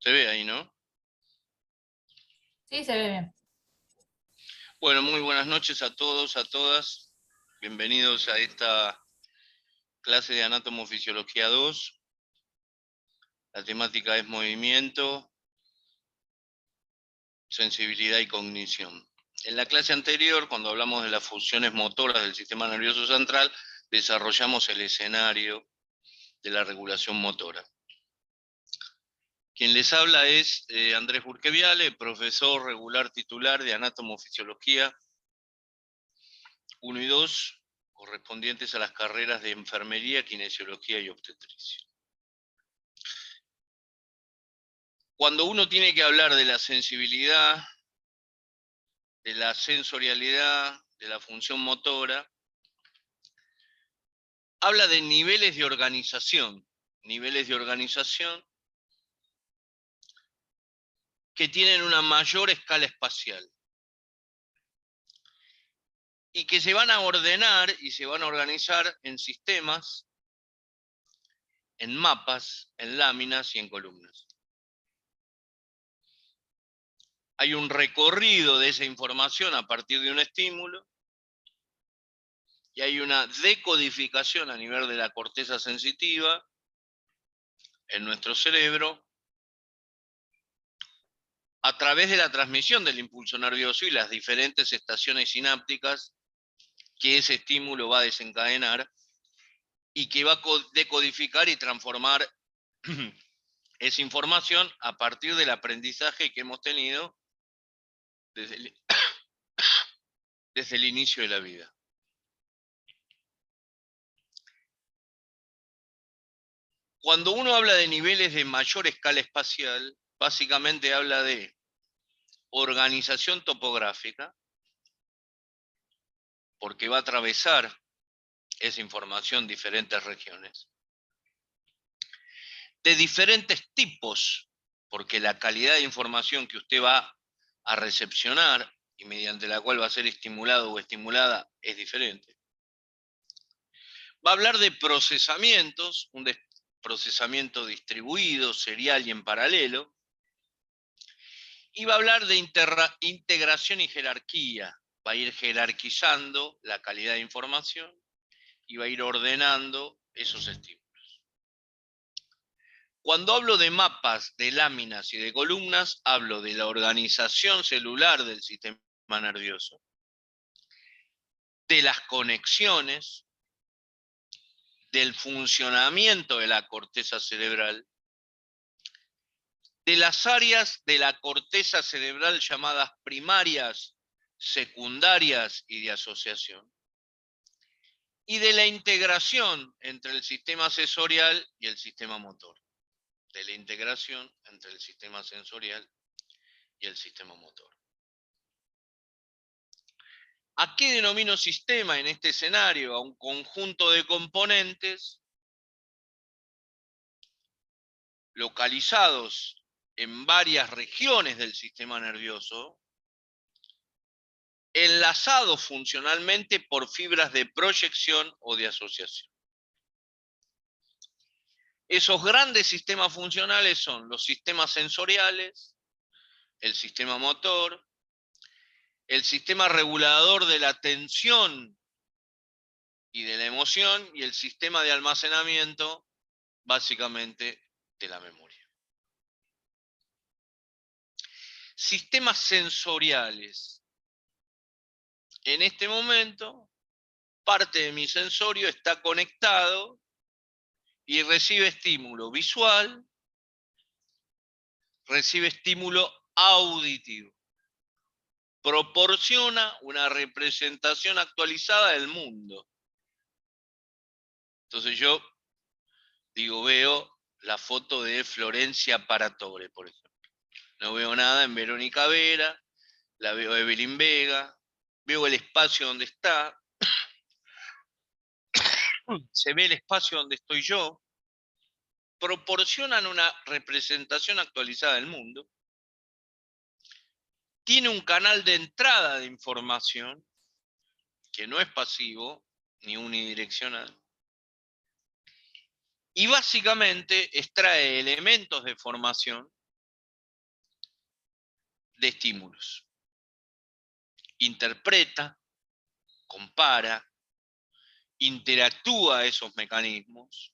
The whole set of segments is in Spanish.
Se ve ahí, ¿no? Sí, se ve bien. Bueno, muy buenas noches a todos, a todas. Bienvenidos a esta clase de Anatomofisiología 2. La temática es movimiento, sensibilidad y cognición. En la clase anterior, cuando hablamos de las funciones motoras del sistema nervioso central, desarrollamos el escenario de la regulación motora. Quien les habla es Andrés Burqueviale, profesor regular titular de Anatomofisiología 1 y 2, correspondientes a las carreras de enfermería, kinesiología y obstetricia. Cuando uno tiene que hablar de la sensibilidad, de la sensorialidad, de la función motora, habla de niveles de organización que tienen una mayor escala espacial y que se van a ordenar y se van a organizar en sistemas, en mapas, en láminas y en columnas. Hay un recorrido de esa información a partir de un estímulo y hay una decodificación a nivel de la corteza sensitiva en nuestro cerebro a través de la transmisión del impulso nervioso y las diferentes estaciones sinápticas que ese estímulo va a desencadenar y que va a decodificar y transformar esa información a partir del aprendizaje que hemos tenido desde el inicio de la vida. Cuando uno habla de niveles de mayor escala espacial, básicamente habla de organización topográfica, porque va a atravesar esa información diferentes regiones. De diferentes tipos, porque la calidad de información que usted va a recepcionar y mediante la cual va a ser estimulado o estimulada es diferente. Va a hablar de procesamientos, un procesamiento distribuido, serial y en paralelo. Y va a hablar de integración y jerarquía. Va a ir jerarquizando la calidad de información y va a ir ordenando esos estímulos. Cuando hablo de mapas, de láminas y de columnas, hablo de la organización celular del sistema nervioso, de las conexiones, del funcionamiento de la corteza cerebral, de las áreas de la corteza cerebral llamadas primarias, secundarias y de asociación, y de la integración entre el sistema sensorial y el sistema motor. De la integración entre el sistema sensorial y el sistema motor. ¿A qué denomino sistema en este escenario? A un conjunto de componentes localizados en varias regiones del sistema nervioso, enlazados funcionalmente por fibras de proyección o de asociación. Esos grandes sistemas funcionales son los sistemas sensoriales, el sistema motor, el sistema regulador de la atención y de la emoción y el sistema de almacenamiento, básicamente, de la memoria. Sistemas sensoriales. En este momento, parte de mi sensorio está conectado y recibe estímulo visual, recibe estímulo auditivo. Proporciona una representación actualizada del mundo. Entonces yo veo la foto de Florencia Paratore, por ejemplo. No veo nada en Verónica Vera, la veo Evelyn Vega, veo el espacio donde está, se ve el espacio donde estoy yo, proporcionan una representación actualizada del mundo, tiene un canal de entrada de información que no es pasivo ni unidireccional, y básicamente extrae elementos de formación de estímulos. Interpreta, compara, interactúa esos mecanismos.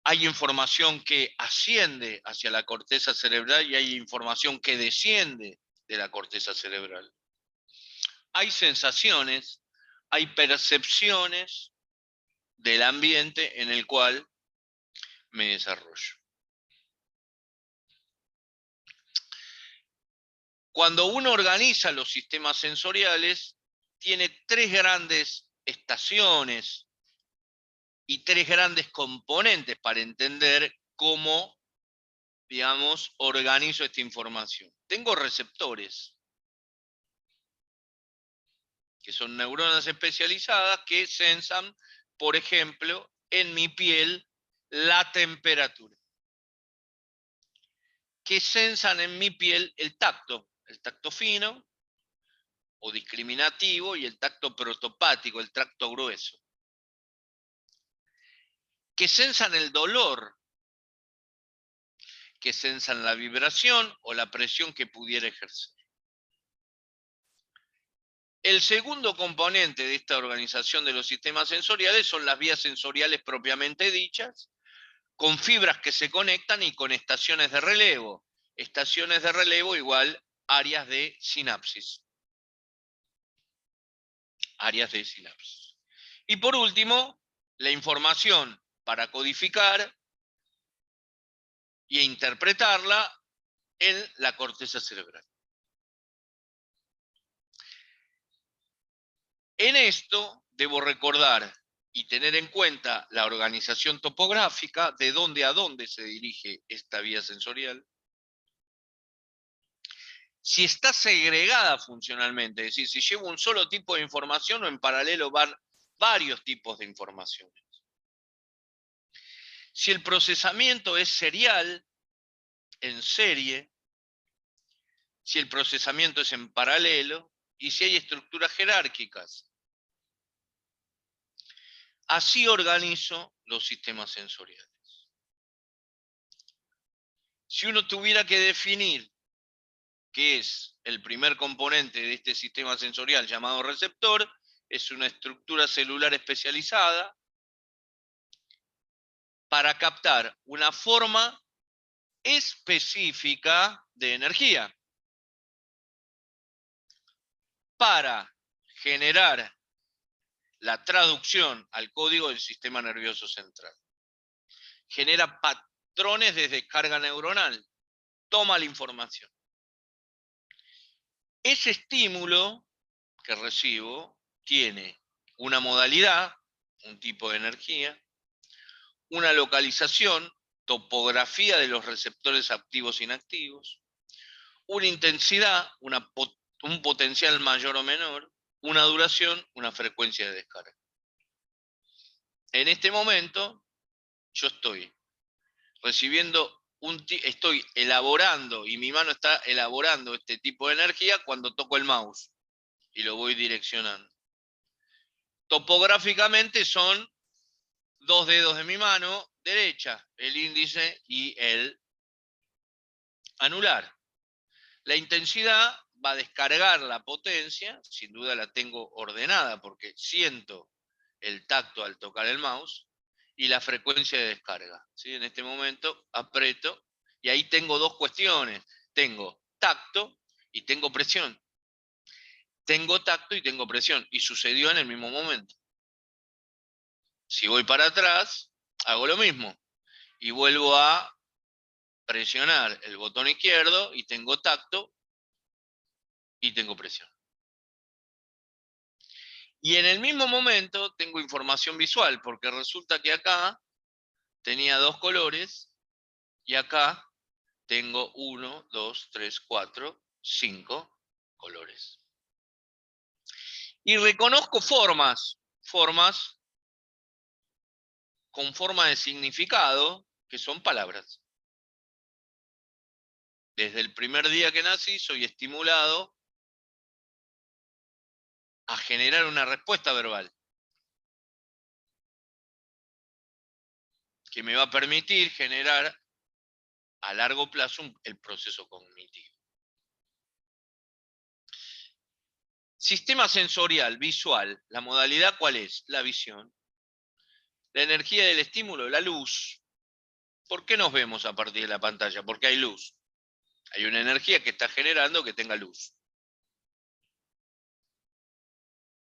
Hay información que asciende hacia la corteza cerebral y hay información que desciende de la corteza cerebral. Hay sensaciones, hay percepciones del ambiente en el cual me desarrollo. Cuando uno organiza los sistemas sensoriales, tiene tres grandes estaciones y tres grandes componentes para entender cómo, digamos, organizo esta información. Tengo receptores, que son neuronas especializadas que sensan, por ejemplo, en mi piel la temperatura. Que sensan en mi piel el tacto fino o discriminativo y el tacto protopático, el tacto grueso. Que sensan el dolor, que sensan la vibración o la presión que pudiera ejercer. El segundo componente de esta organización de los sistemas sensoriales son las vías sensoriales propiamente dichas, con fibras que se conectan y con estaciones de relevo. Estaciones de relevo igual áreas de sinapsis. Áreas de sinapsis. Y por último, la información para codificar e interpretarla en la corteza cerebral. En esto debo recordar y tener en cuenta la organización topográfica, de dónde a dónde se dirige esta vía sensorial. Si está segregada funcionalmente, es decir, si llevo un solo tipo de información o en paralelo van varios tipos de informaciones. Si el procesamiento es serial, en serie, si el procesamiento es en paralelo y si hay estructuras jerárquicas. Así organizo los sistemas sensoriales. Si uno tuviera que definir qué es el primer componente de este sistema sensorial llamado receptor, es una estructura celular especializada para captar una forma específica de energía para generar la traducción al código del sistema nervioso central. Genera patrones de descarga neuronal, toma la información. Ese estímulo que recibo tiene una modalidad, un tipo de energía, una localización, topografía de los receptores activos e inactivos, una intensidad, un potencial mayor o menor, una duración, una frecuencia de descarga. En este momento, yo estoy recibiendo estoy elaborando y mi mano está elaborando este tipo de energía cuando toco el mouse y lo voy direccionando. Topográficamente son dos dedos de mi mano derecha, el índice y el anular. La intensidad va a descargar la potencia, sin duda la tengo ordenada porque siento el tacto al tocar el mouse, y la frecuencia de descarga. ¿Sí? En este momento aprieto y ahí tengo dos cuestiones. Tengo tacto y tengo presión. Tengo tacto y tengo presión. Y sucedió en el mismo momento. Si voy para atrás, hago lo mismo. Y vuelvo a presionar el botón izquierdo y tengo tacto y tengo presión. Y en el mismo momento tengo información visual, porque resulta que acá tenía dos colores y acá tengo 1, 2, 3, 4, 5 colores. Y reconozco formas con forma de significado, que son palabras. Desde el primer día que nací soy estimulado a generar una respuesta verbal que me va a permitir generar a largo plazo el proceso cognitivo. Sistema sensorial, visual. ¿La modalidad cuál es? La visión. La energía del estímulo, la luz. ¿Por qué nos vemos a partir de la pantalla? Porque hay luz. Hay una energía que está generando que tenga luz.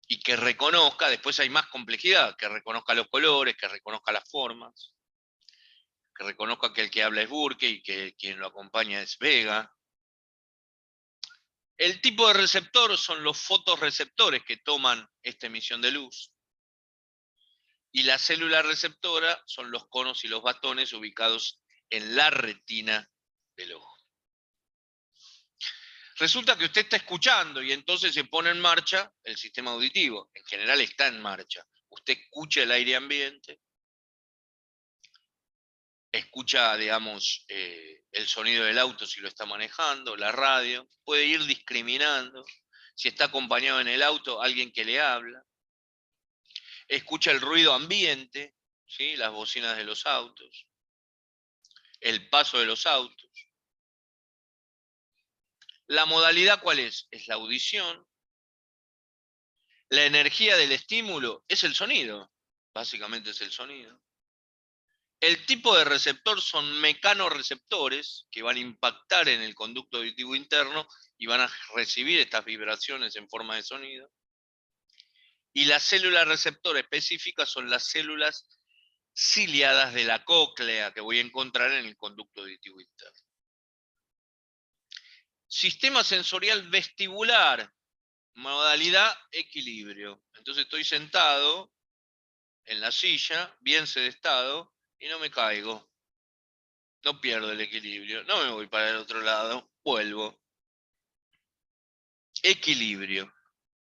Y que reconozca, después hay más complejidad, que reconozca los colores, que reconozca las formas, que reconozca que el que habla es Burke y que quien lo acompaña es Vega. El tipo de receptor son los fotorreceptores que toman esta emisión de luz. Y la célula receptora son los conos y los bastones ubicados en la retina del ojo. Resulta que usted está escuchando y entonces se pone en marcha el sistema auditivo. En general está en marcha. Usted escucha el aire ambiente, escucha, digamos, el sonido del auto si lo está manejando, la radio, puede ir discriminando. Si está acompañado en el auto, alguien que le habla. Escucha el ruido ambiente, ¿sí? Las bocinas de los autos, el paso de los autos. ¿La modalidad cuál es? Es la audición. La energía del estímulo es el sonido. Básicamente es el sonido. El tipo de receptor son mecanorreceptores que van a impactar en el conducto auditivo interno y van a recibir estas vibraciones en forma de sonido. Y la célula receptora específica son las células ciliadas de la cóclea que voy a encontrar en el conducto auditivo interno. Sistema sensorial vestibular, modalidad equilibrio. Entonces estoy sentado en la silla, bien sedestado, y no me caigo. No pierdo el equilibrio, no me voy para el otro lado, vuelvo. Equilibrio.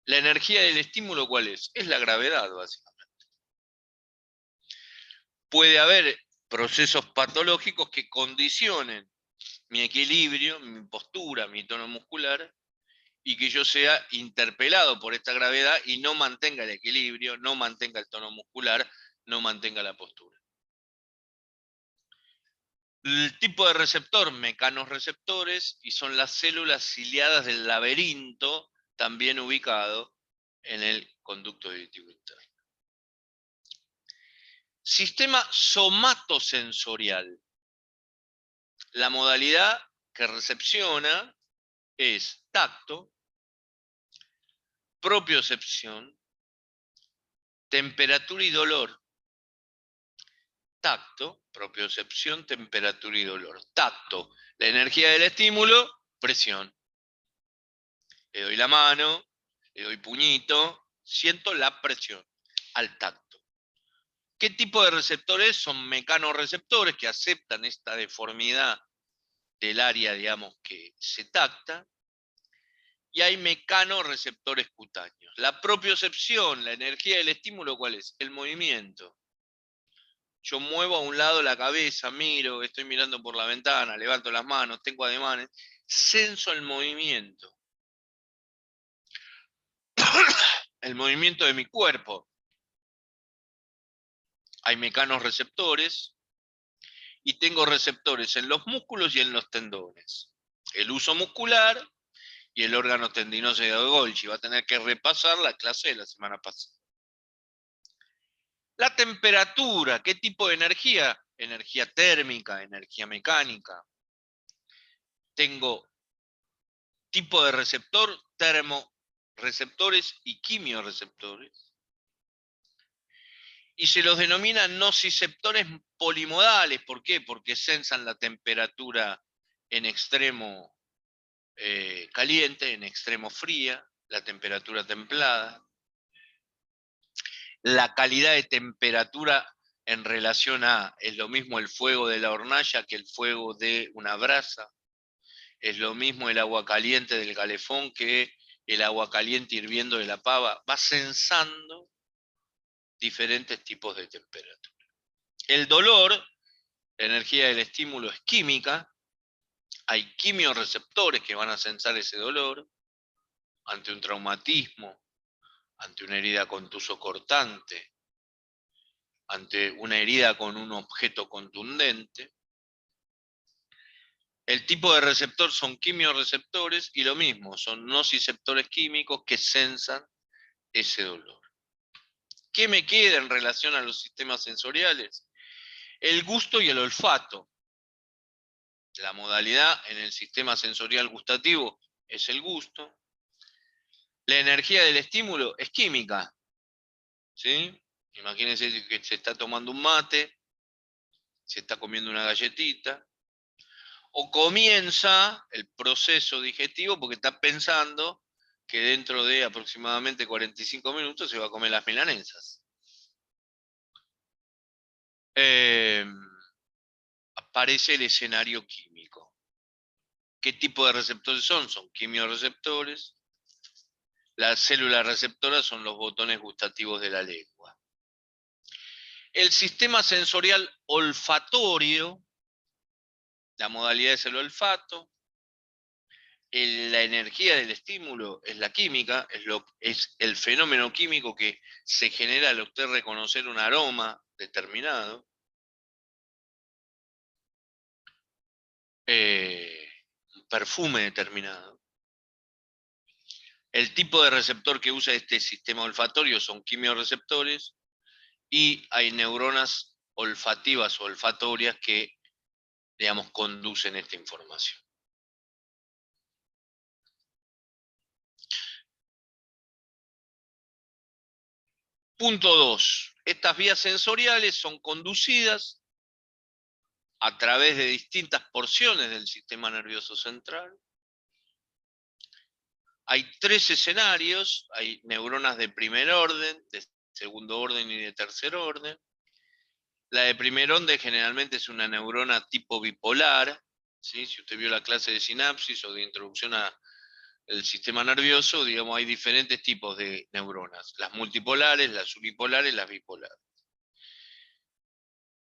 ¿La energía del estímulo cuál es? Es la gravedad, básicamente. Puede haber procesos patológicos que condicionen mi equilibrio, mi postura, mi tono muscular, y que yo sea interpelado por esta gravedad y no mantenga el equilibrio, no mantenga el tono muscular, no mantenga la postura. El tipo de receptor, mecanorreceptores, y son las células ciliadas del laberinto, también ubicado en el conducto auditivo interno. Sistema somatosensorial. La modalidad que recepciona es tacto, propiocepción, temperatura y dolor. Tacto, propiocepción, temperatura y dolor. Tacto, la energía del estímulo, presión. Le doy la mano, le doy puñito, siento la presión al tacto. ¿Qué tipo de receptores? Son mecanorreceptores que aceptan esta deformidad del área, digamos, que se tacta. Y hay mecanorreceptores cutáneos. La propiocepción, la energía del estímulo, ¿cuál es? El movimiento. Yo muevo a un lado la cabeza, miro, estoy mirando por la ventana, levanto las manos, tengo ademanes, senso el movimiento. El movimiento de mi cuerpo. Hay mecanorreceptores y tengo receptores en los músculos y en los tendones. El uso muscular y el órgano tendinoso de Golgi. Va a tener que repasar la clase de la semana pasada. La temperatura, ¿qué tipo de energía? Energía térmica, energía mecánica. Tengo tipo de receptor, termorreceptores y quimioreceptores. Y se los denomina nociceptores polimodales. ¿Por qué? Porque sensan la temperatura en extremo caliente, en extremo fría, la temperatura templada. La calidad de temperatura en relación a, es lo mismo el fuego de la hornalla que el fuego de una brasa. Es lo mismo el agua caliente del calefón que el agua caliente hirviendo de la pava. Va sensando diferentes tipos de temperatura. El dolor, la energía del estímulo es química. Hay quimioreceptores que van a sensar ese dolor ante un traumatismo, ante una herida contuso cortante, ante una herida con un objeto contundente. El tipo de receptor son quimiorreceptores y lo mismo, son nociceptores químicos que sensan ese dolor. ¿Qué me queda en relación a los sistemas sensoriales? El gusto y el olfato. La modalidad en el sistema sensorial gustativo es el gusto. La energía del estímulo es química. ¿Sí? Imagínense que se está tomando un mate, se está comiendo una galletita, o comienza el proceso digestivo porque está pensando que dentro de aproximadamente 45 minutos se va a comer las milanesas. Aparece el escenario químico. ¿Qué tipo de receptores son? Son quimiorreceptores. Las células receptoras son los botones gustativos de la lengua. El sistema sensorial olfatorio, la modalidad es el olfato. La energía del estímulo es la química, es el fenómeno químico que se genera al usted reconocer un aroma determinado. Un perfume determinado. El tipo de receptor que usa este sistema olfatorio son quimiorreceptores y hay neuronas olfativas o olfatorias que, digamos, conducen esta información. Punto 2. Estas vías sensoriales son conducidas a través de distintas porciones del sistema nervioso central. Hay 3 escenarios, hay neuronas de primer orden, de segundo orden y de tercer orden. La de primer orden generalmente es una neurona tipo bipolar, ¿sí? Si usted vio la clase de sinapsis o de introducción al sistema nervioso, digamos, hay diferentes tipos de neuronas, las multipolares, las unipolares, las bipolares.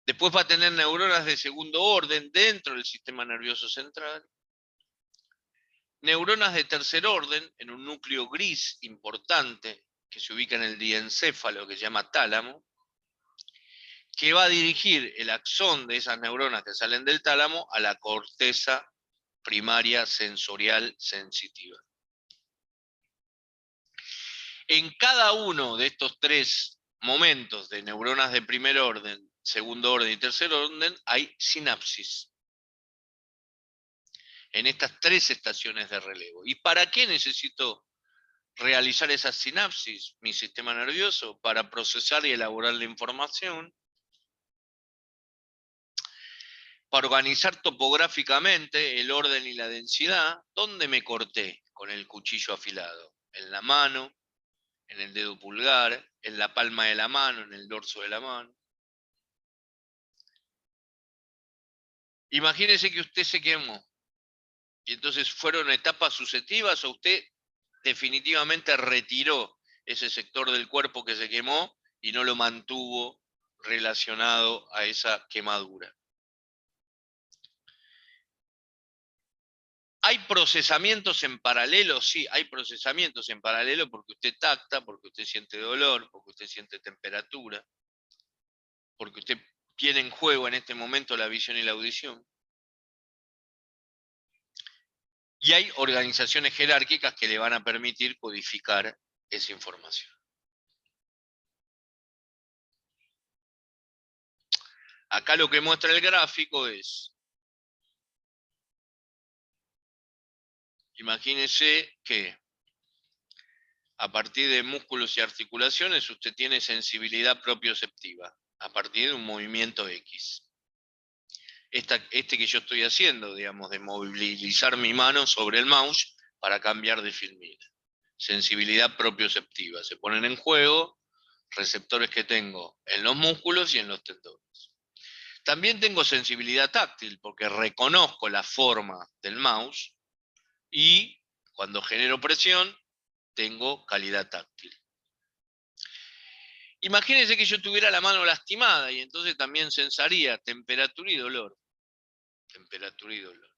Después va a tener neuronas de segundo orden dentro del sistema nervioso central. Neuronas de tercer orden en un núcleo gris importante que se ubica en el diencéfalo, que se llama tálamo, que va a dirigir el axón de esas neuronas que salen del tálamo a la corteza primaria sensorial sensitiva. En cada uno de estos 3 momentos de neuronas de primer orden, segundo orden y tercer orden, hay sinapsis. En estas 3 estaciones de relevo. ¿Y para qué necesito realizar esas sinapsis? Mi sistema nervioso, para procesar y elaborar la información, para organizar topográficamente el orden y la densidad. ¿Dónde me corté con el cuchillo afilado? En la mano, en el dedo pulgar, en la palma de la mano, en el dorso de la mano. Imagínese que usted se quemó y entonces fueron etapas sucesivas o usted definitivamente retiró ese sector del cuerpo que se quemó y no lo mantuvo relacionado a esa quemadura. ¿Hay procesamientos en paralelo? Sí, hay procesamientos en paralelo porque usted tacta, porque usted siente dolor, porque usted siente temperatura, porque usted tiene en juego en este momento la visión y la audición. Y hay organizaciones jerárquicas que le van a permitir codificar esa información. Acá lo que muestra el gráfico es, imagínese que a partir de músculos y articulaciones usted tiene sensibilidad propioceptiva, a partir de un movimiento X. Este que yo estoy haciendo, digamos, de movilizar mi mano sobre el mouse para cambiar de filmina. Sensibilidad propioceptiva. Se ponen en juego receptores que tengo en los músculos y en los tendones. También tengo sensibilidad táctil porque reconozco la forma del mouse y cuando genero presión tengo calidad táctil. Imagínense que yo tuviera la mano lastimada y entonces también sensaría temperatura y dolor. Temperatura y dolor.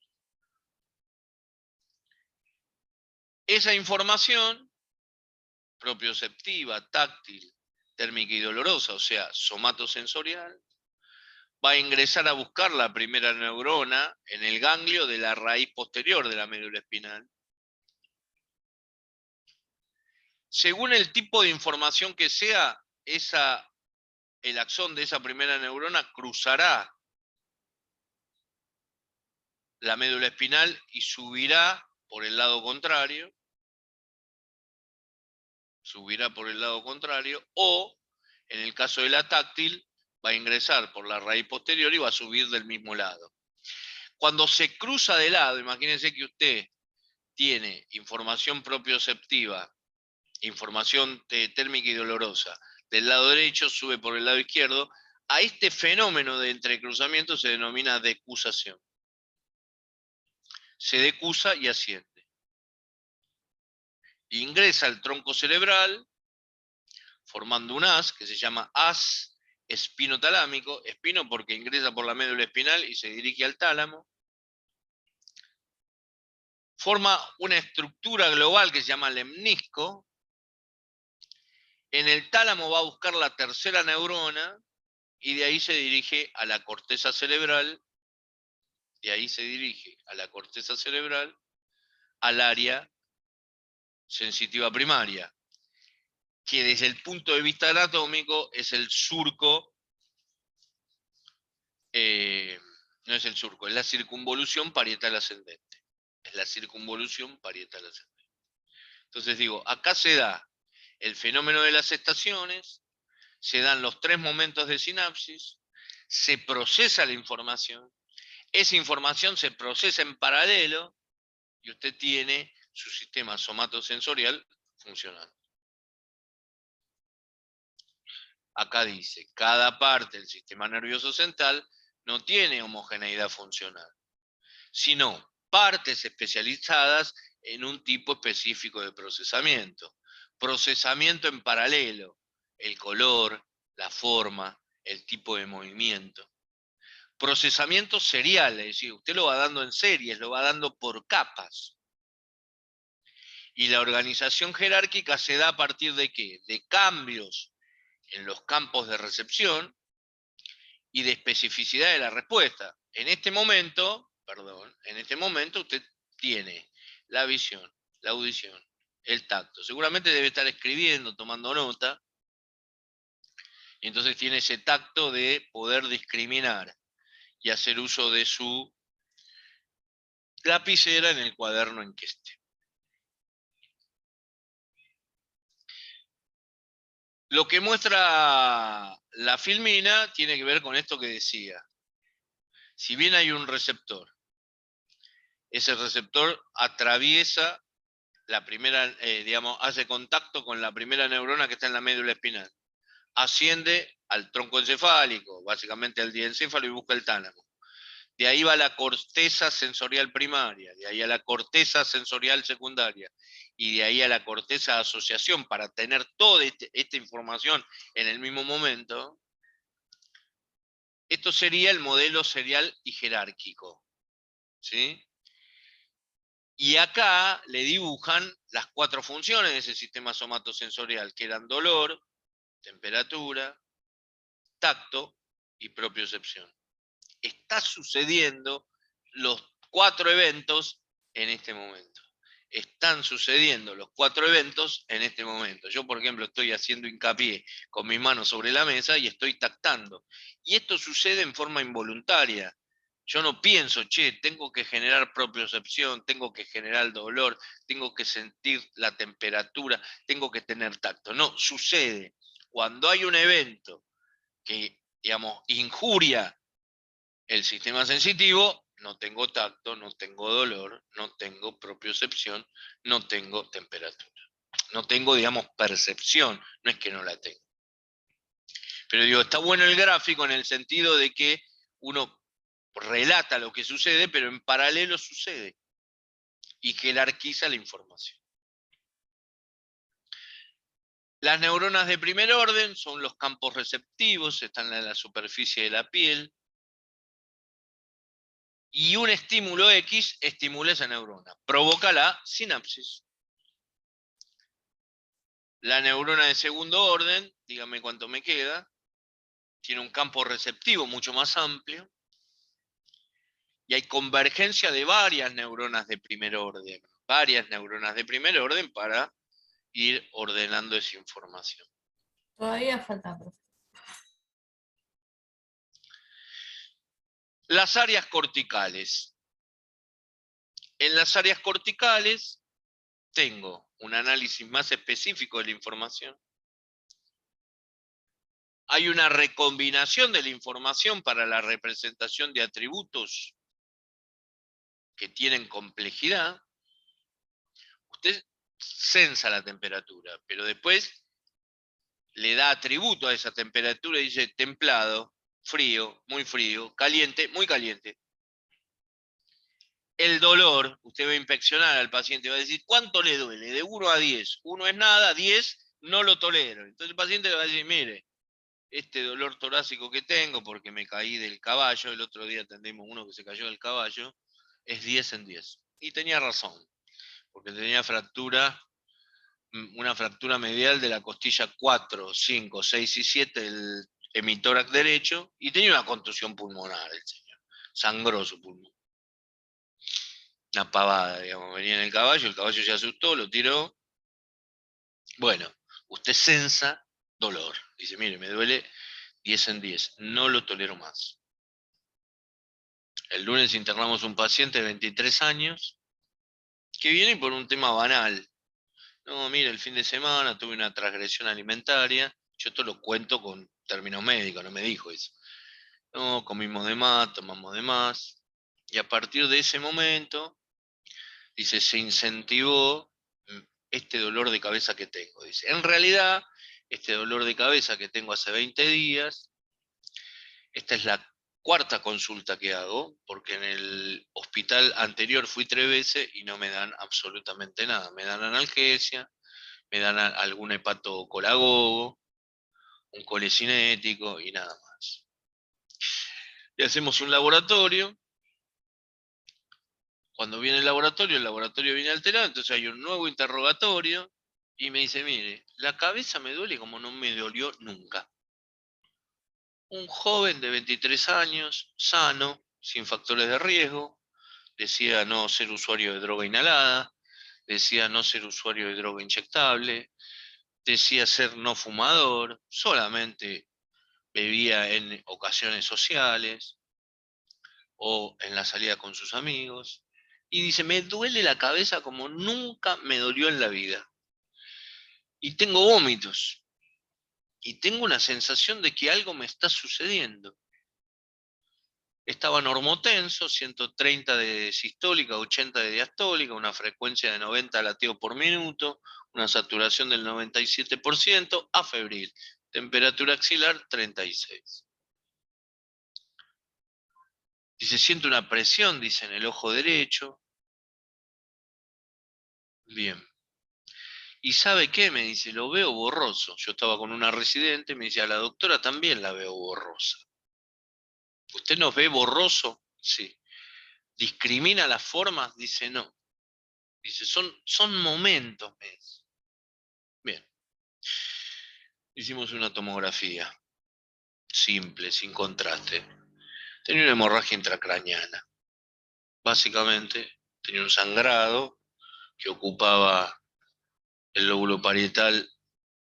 Esa información propioceptiva, táctil, térmica y dolorosa, o sea, somatosensorial, va a ingresar a buscar la primera neurona en el ganglio de la raíz posterior de la médula espinal. Según el tipo de información que sea, el axón de esa primera neurona cruzará la médula espinal y subirá por el lado contrario, o en el caso de la táctil, va a ingresar por la raíz posterior y va a subir del mismo lado. Cuando se cruza de lado, imagínense que usted tiene información propioceptiva, información térmica y dolorosa, del lado derecho sube por el lado izquierdo, a este fenómeno de entrecruzamiento se denomina decusación. Se decusa y asciende. Ingresa al tronco cerebral, formando un haz que se llama haz espinotalámico, espino porque ingresa por la médula espinal y se dirige al tálamo. Forma una estructura global que se llama lemnisco. En el tálamo va a buscar la tercera neurona y de ahí se dirige a la corteza cerebral. Al área sensitiva primaria, que desde el punto de vista anatómico es el surco, no es el surco, es la circunvolución parietal ascendente. Entonces digo, acá se da el fenómeno de las estaciones, se dan los 3 momentos de sinapsis, se procesa la información, esa información se procesa en paralelo y usted tiene su sistema somatosensorial funcionando. Acá dice, cada parte del sistema nervioso central no tiene homogeneidad funcional, sino partes especializadas en un tipo específico de procesamiento. Procesamiento en paralelo, el color, la forma, el tipo de movimiento. Procesamiento serial, es decir, usted lo va dando en series, lo va dando por capas. Y la organización jerárquica se da a partir de ¿qué? De cambios en los campos de recepción y de especificidad de la respuesta. En este momento usted tiene la visión, la audición, el tacto. Seguramente debe estar escribiendo, tomando nota, y entonces tiene ese tacto de poder discriminar y hacer uso de su lapicera en el cuaderno en que esté. Lo que muestra la filmina tiene que ver con esto que decía. Si bien hay un receptor, ese receptor atraviesa la primera, hace contacto con la primera neurona que está en la médula espinal. Asciende al tronco encefálico, básicamente al diencéfalo, y busca el tálamo. De ahí va la corteza sensorial primaria, de ahí a la corteza sensorial secundaria, y de ahí a la corteza de asociación para tener toda esta información en el mismo momento. Esto sería el modelo serial y jerárquico, ¿sí? Y acá le dibujan las 4 funciones de ese sistema somatosensorial, que eran dolor, temperatura, tacto y propiocepción. Está sucediendo los 4 eventos en este momento. Están sucediendo los 4 eventos en este momento. Yo, por ejemplo, estoy haciendo hincapié con mis manos sobre la mesa y estoy tactando. Y esto sucede en forma involuntaria. Yo no pienso, che, tengo que generar propiocepción, tengo que generar dolor, tengo que sentir la temperatura, tengo que tener tacto. No, sucede. Cuando hay un evento que, injuria el sistema sensitivo, no tengo tacto, no tengo dolor, no tengo propiocepción, no tengo temperatura. No tengo, percepción, no es que no la tengo. Pero digo, está bueno el gráfico en el sentido de que uno relata lo que sucede, pero en paralelo sucede y jerarquiza la información. Las neuronas de primer orden son los campos receptivos, están en la superficie de la piel, y un estímulo X estimula esa neurona, provoca la sinapsis. La neurona de segundo orden, dígame cuánto me queda. tiene un campo receptivo mucho más amplio y hay convergencia de varias neuronas de primer orden, para ir ordenando esa información. Todavía falta, profe. Las áreas corticales. En las áreas corticales tengo un análisis más específico de la información. Hay una recombinación de la información para la representación de atributos que tienen complejidad. Usted sensa la temperatura, pero después le da atributo a esa temperatura y dice templado, frío, caliente, muy caliente. El dolor, usted va a inspeccionar al paciente, va a decir, ¿cuánto le duele? De 1 a 10. 1 es nada, 10 no lo tolero. Entonces el paciente le va a decir, mire, este dolor torácico que tengo porque me caí del caballo, el otro día atendimos uno que se cayó del caballo, es 10 en 10. Y tenía razón, porque tenía una fractura medial de la costilla 4, 5, 6 y 7 del hemitórax derecho, y tenía una contusión pulmonar el señor. Sangró su pulmón. Una pavada, digamos. Venía en el caballo se asustó, lo tiró. Bueno, usted sensa dolor. Dice, mire, me duele 10 en 10, no lo tolero más. El lunes internamos un paciente de 23 años que viene por un tema banal. No, mire, el fin de semana tuve una transgresión alimentaria. Yo esto lo cuento con términos médicos, no me dijo eso. No, comimos de más, tomamos de más. Y a partir de ese momento, dice, se incentivó este dolor de cabeza que tengo. Dice, en realidad, este dolor de cabeza que tengo hace 20 días, esta es la cuarta consulta que hago, porque en el hospital anterior fui 3 veces y no me dan absolutamente nada. Me dan analgesia, me dan algún hepatocolagogo, un colecinético y nada más. Y hacemos un laboratorio. Cuando viene el laboratorio viene alterado, entonces hay un nuevo interrogatorio y me dice, mire, la cabeza me duele como no me dolió nunca. Un joven de 23 años, sano, sin factores de riesgo, decía no ser usuario de droga inhalada, decía no ser usuario de droga inyectable, decía ser no fumador, solamente bebía en ocasiones sociales o en la salida con sus amigos. Y dice, me duele la cabeza como nunca me dolió en la vida. Y tengo vómitos. Y tengo una sensación de que algo me está sucediendo. Estaba normotenso, 130 de sistólica, 80 de diastólica, una frecuencia de 90 latidos por minuto, una saturación del 97%, afebril, temperatura axilar 36. Dice, siento una presión, dice, en el ojo derecho. Bien. ¿Y sabe qué? Me dice, lo veo borroso. Yo estaba con una residente, me dice, a la doctora también la veo borrosa. ¿Usted nos ve borroso? Sí. ¿Discrimina las formas? Dice, no. Dice, son momentos. Me dice. Bien. Hicimos una tomografía. Simple, sin contraste. Tenía una hemorragia intracraneana. Básicamente, tenía un sangrado que ocupaba el lóbulo parietal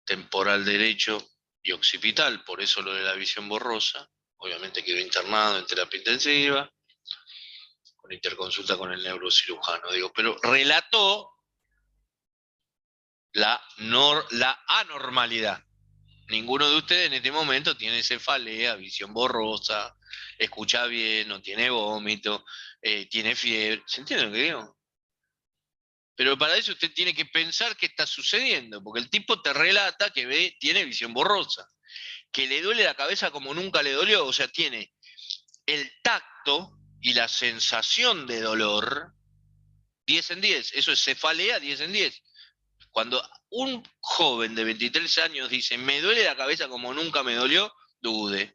temporal derecho y occipital, por eso lo de la visión borrosa. Obviamente quedó internado en terapia intensiva, con interconsulta con el neurocirujano. Digo, pero relató la anormalidad. Ninguno de ustedes en este momento tiene cefalea, visión borrosa, escucha bien, no tiene vómito, tiene fiebre. ¿Se entiende lo que digo? Pero para eso usted tiene que pensar qué está sucediendo, porque el tipo te relata que tiene visión borrosa, que le duele la cabeza como nunca le dolió, o sea, tiene el tacto y la sensación de dolor 10 en 10, eso es cefalea 10 en 10. Cuando un joven de 23 años dice, me duele la cabeza como nunca me dolió, dude.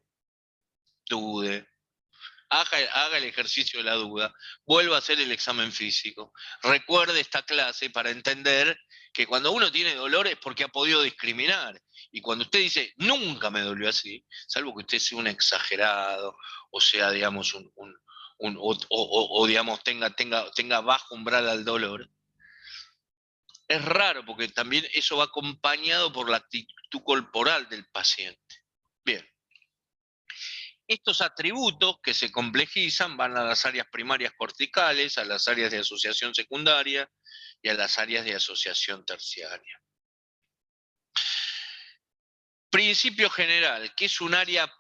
haga el ejercicio de la duda, vuelva a hacer el examen físico. Recuerde esta clase para entender que cuando uno tiene dolor es porque ha podido discriminar. Y cuando usted dice, nunca me dolió así, salvo que usted sea un exagerado, o sea, digamos, digamos, tenga bajo umbral al dolor, es raro porque también eso va acompañado por la actitud corporal del paciente. Bien. Estos atributos que se complejizan van a las áreas primarias corticales, a las áreas de asociación secundaria y a las áreas de asociación terciaria. Principio general, ¿qué es un área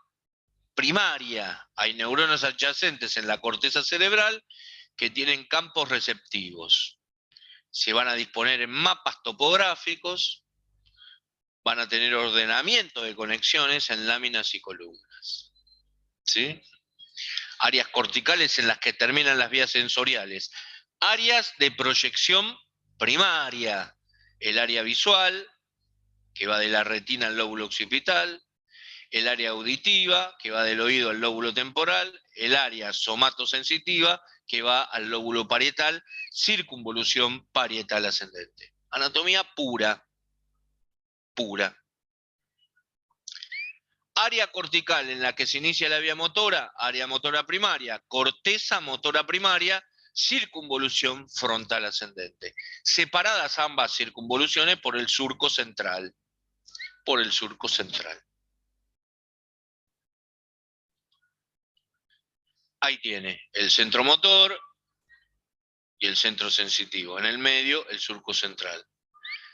primaria? Hay neuronas adyacentes en la corteza cerebral que tienen campos receptivos. Se van a disponer en mapas topográficos, van a tener ordenamiento de conexiones en láminas y columnas. ¿Sí? Áreas corticales en las que terminan las vías sensoriales. Áreas de proyección primaria. El área visual, que va de la retina al lóbulo occipital. El área auditiva, que va del oído al lóbulo temporal. El área somatosensitiva, que va al lóbulo parietal. Circunvolución parietal ascendente. Anatomía pura. Pura. Área cortical en la que se inicia la vía motora, área motora primaria, corteza motora primaria, circunvolución frontal ascendente. Separadas ambas circunvoluciones por el surco central. Por el surco central. Ahí tiene el centro motor y el centro sensitivo. En el medio, el surco central.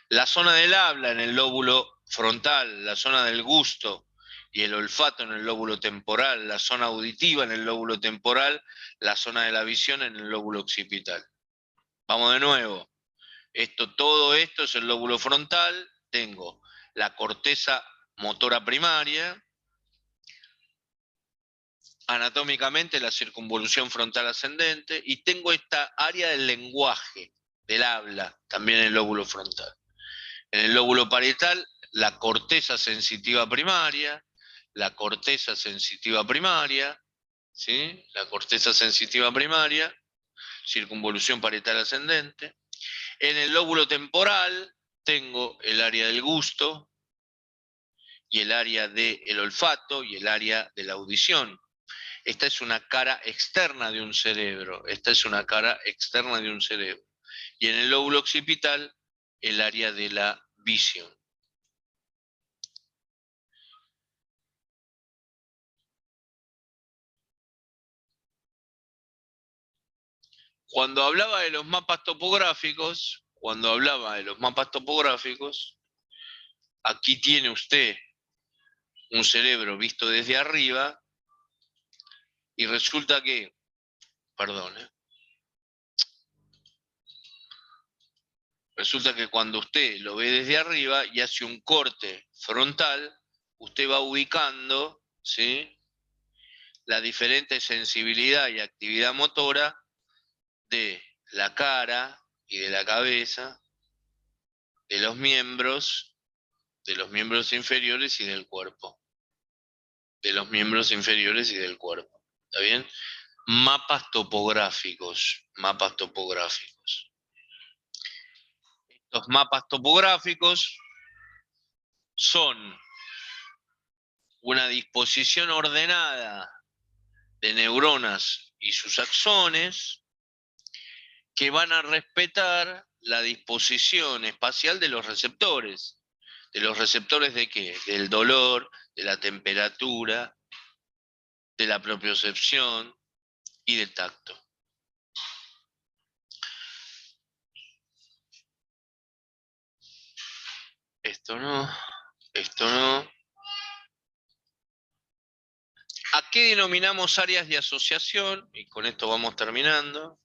La zona del habla en el lóbulo frontal, la zona del gusto y el olfato en el lóbulo temporal, la zona auditiva en el lóbulo temporal, la zona de la visión en el lóbulo occipital. Vamos de nuevo. Todo esto es el lóbulo frontal. Tengo la corteza motora primaria, anatómicamente la circunvolución frontal ascendente, y tengo esta área del lenguaje, del habla, también en el lóbulo frontal. En el lóbulo parietal, la corteza sensitiva primaria, la corteza sensitiva primaria, ¿sí? La corteza sensitiva primaria, circunvolución parietal ascendente. En el lóbulo temporal tengo el área del gusto y el área del olfato y el área de la audición. Esta es una cara externa de un cerebro, esta es una cara externa de un cerebro. Y en el lóbulo occipital, el área de la visión. Cuando hablaba de los mapas topográficos, aquí tiene usted un cerebro visto desde arriba y resulta que, perdón, resulta que cuando usted lo ve desde arriba y hace un corte frontal, usted va ubicando, ¿sí?, la diferente sensibilidad y actividad motora de la cara y de la cabeza, de los miembros inferiores y del cuerpo. De los miembros inferiores y del cuerpo. ¿Está bien? Mapas topográficos. Mapas topográficos. Estos mapas topográficos son una disposición ordenada de neuronas y sus axones que van a respetar la disposición espacial de los receptores. ¿De los receptores de qué? Del dolor, de la temperatura, de la propiocepción y del tacto. Esto no, esto no. ¿A qué denominamos áreas de asociación? Y con esto vamos terminando.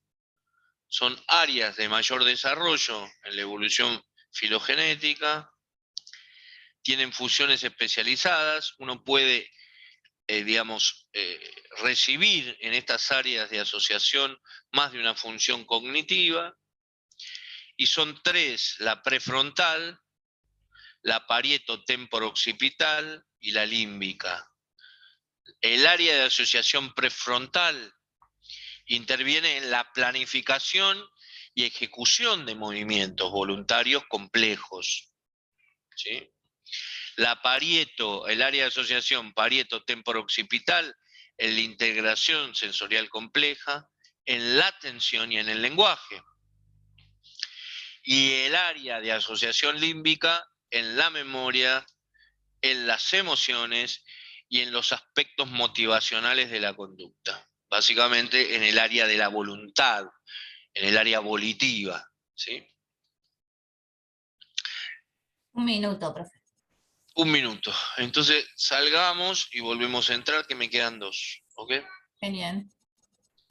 Son áreas de mayor desarrollo en la evolución filogenética. Tienen funciones especializadas. Uno puede, recibir en estas áreas de asociación más de una función cognitiva. Y son tres: la prefrontal, la parietotemporo-occipital y la límbica. El área de asociación prefrontal interviene en la planificación y ejecución de movimientos voluntarios complejos, ¿sí? La parieto, el área de asociación parieto-temporo-occipital, en la integración sensorial compleja, en la atención y en el lenguaje. Y el área de asociación límbica en la memoria, en las emociones y en los aspectos motivacionales de la conducta. Básicamente en el área de la voluntad, en el área volitiva, ¿sí? 1 minuto, profe. 1 minuto. Entonces salgamos y volvemos a entrar, que me quedan 2. ¿Ok? Genial.